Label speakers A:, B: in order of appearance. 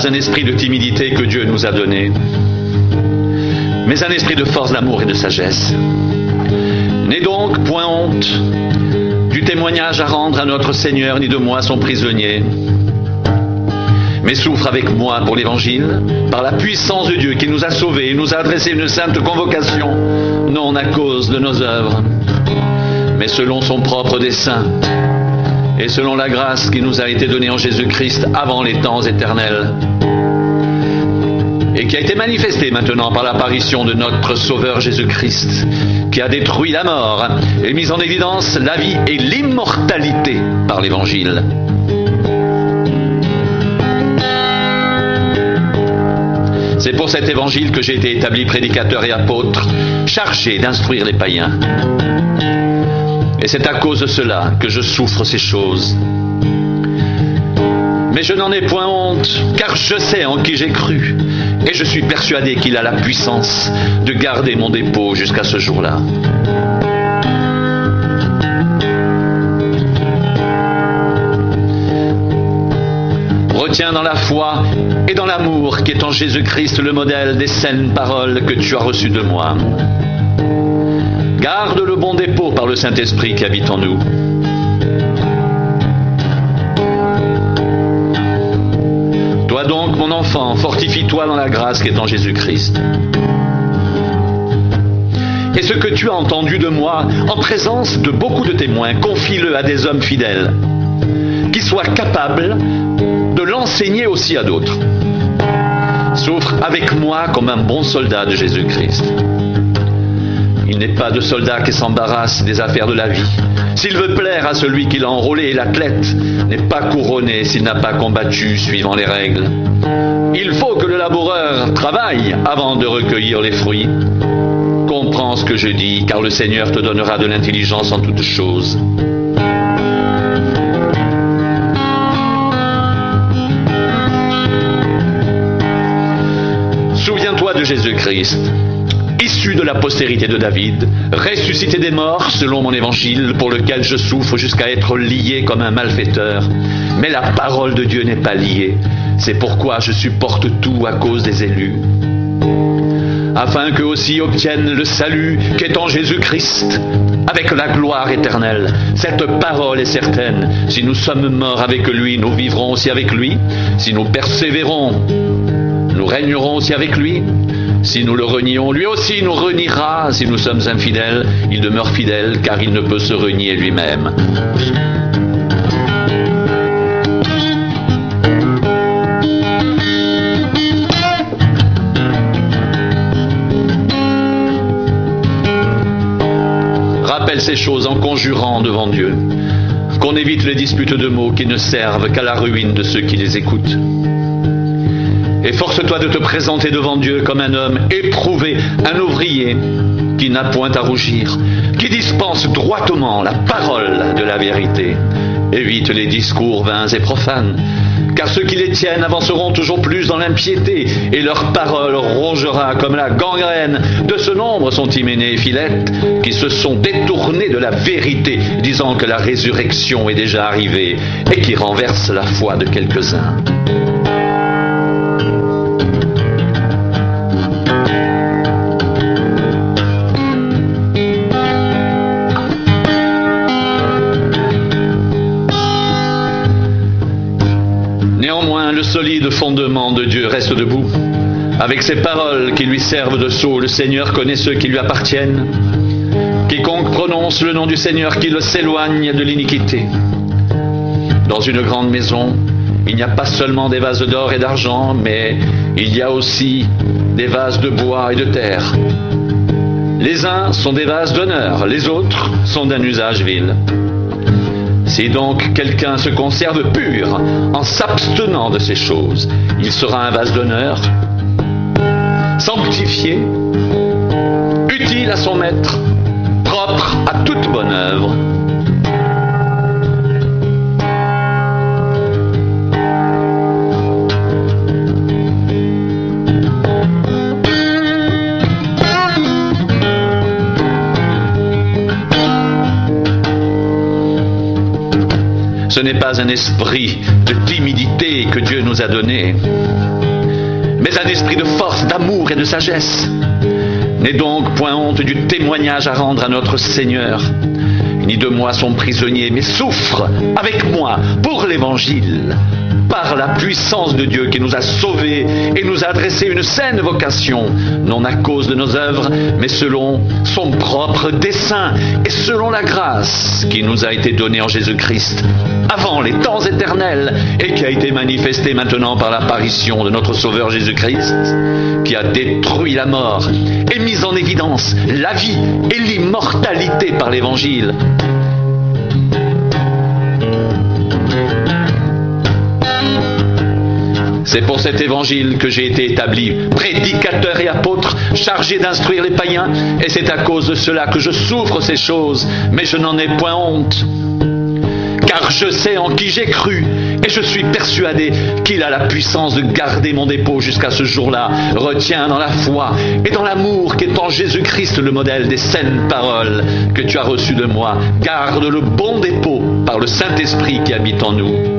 A: pas un esprit de timidité que Dieu nous a donné, mais un esprit de force, d'amour et de sagesse. N'aie donc point honte du témoignage à rendre à notre Seigneur, ni de moi son prisonnier, mais souffre avec moi pour l'Évangile, par la puissance de Dieu qui nous a sauvés et nous a adressé une sainte convocation, non à cause de nos œuvres, mais selon son propre dessein, et selon la grâce qui nous a été donnée en Jésus-Christ avant les temps éternels, et qui a été manifestée maintenant par l'apparition de notre Sauveur Jésus-Christ, qui a détruit la mort et mis en évidence la vie et l'immortalité par l'Évangile. C'est pour cet Évangile que j'ai été établi prédicateur et apôtre, chargé d'instruire les païens. Et c'est à cause de cela que je souffre ces choses. Mais je n'en ai point honte, car je sais en qui j'ai cru, et je suis persuadé qu'il a la puissance de garder mon dépôt jusqu'à ce jour-là. Retiens dans la foi et dans l'amour qui est en Jésus-Christ le modèle des saines paroles que tu as reçues de moi. Garde le bon dépôt par le Saint-Esprit qui habite en nous. Toi donc, mon enfant, fortifie-toi dans la grâce qui est en Jésus-Christ. Et ce que tu as entendu de moi, en présence de beaucoup de témoins, confie-le à des hommes fidèles, qui soient capables de l'enseigner aussi à d'autres. Souffre avec moi comme un bon soldat de Jésus-Christ. Il n'est pas de soldat qui s'embarrasse des affaires de la vie. S'il veut plaire à celui qui l'a enrôlé, l'athlète n'est pas couronné s'il n'a pas combattu suivant les règles. Il faut que le laboureur travaille avant de recueillir les fruits. Comprends ce que je dis, car le Seigneur te donnera de l'intelligence en toutes choses. Souviens-toi de Jésus-Christ, issu de la postérité de David, ressuscité des morts selon mon évangile, pour lequel je souffre jusqu'à être lié comme un malfaiteur. Mais la parole de Dieu n'est pas liée. C'est pourquoi je supporte tout à cause des élus, afin qu'eux aussi obtiennent le salut qui est en Jésus-Christ, avec la gloire éternelle. Cette parole est certaine. Si nous sommes morts avec lui, nous vivrons aussi avec lui. Si nous persévérons, nous régnerons aussi avec lui. Si nous le renions, lui aussi nous reniera. Si nous sommes infidèles, il demeure fidèle, car il ne peut se renier lui-même. Rappelle ces choses en conjurant devant Dieu, qu'on évite les disputes de mots qui ne servent qu'à la ruine de ceux qui les écoutent. Efforce-toi de te présenter devant Dieu comme un homme éprouvé, un ouvrier qui n'a point à rougir, qui dispense droitement la parole de la vérité. Évite les discours vains et profanes, car ceux qui les tiennent avanceront toujours plus dans l'impiété, et leur parole rongera comme la gangrène. De ce nombre sont Hyménée et Philette, qui se sont détournés de la vérité, disant que la résurrection est déjà arrivée, et qui renversent la foi de quelques-uns. Néanmoins, le solide fondement de Dieu reste debout. Avec ses paroles qui lui servent de sceau, le Seigneur connaît ceux qui lui appartiennent. Quiconque prononce le nom du Seigneur, qu'il s'éloigne de l'iniquité. Dans une grande maison, il n'y a pas seulement des vases d'or et d'argent, mais il y a aussi des vases de bois et de terre. Les uns sont des vases d'honneur, les autres sont d'un usage vil. Si donc quelqu'un se conserve pur en s'abstenant de ces choses, il sera un vase d'honneur, sanctifié, utile à son maître, propre à toute bonne œuvre. Ce n'est pas un esprit de timidité que Dieu nous a donné, mais un esprit de force, d'amour et de sagesse. N'aie donc point honte du témoignage à rendre à notre Seigneur, ni de moi son prisonnier, mais souffre avec moi pour l'Évangile, par la puissance de Dieu qui nous a sauvés et nous a adressé une saine vocation, non à cause de nos œuvres, mais selon son propre dessein et selon la grâce qui nous a été donnée en Jésus-Christ, avant les temps éternels, et qui a été manifestée maintenant par l'apparition de notre Sauveur Jésus-Christ, qui a détruit la mort et mis en évidence la vie et l'immortalité par l'Évangile. C'est pour cet évangile que j'ai été établi, prédicateur et apôtre, chargé d'instruire les païens, et c'est à cause de cela que je souffre ces choses, mais je n'en ai point honte. Car je sais en qui j'ai cru, et je suis persuadé qu'il a la puissance de garder mon dépôt jusqu'à ce jour-là. Retiens dans la foi et dans l'amour qu'est en Jésus-Christ le modèle des saines paroles que tu as reçues de moi. Garde le bon dépôt par le Saint-Esprit qui habite en nous.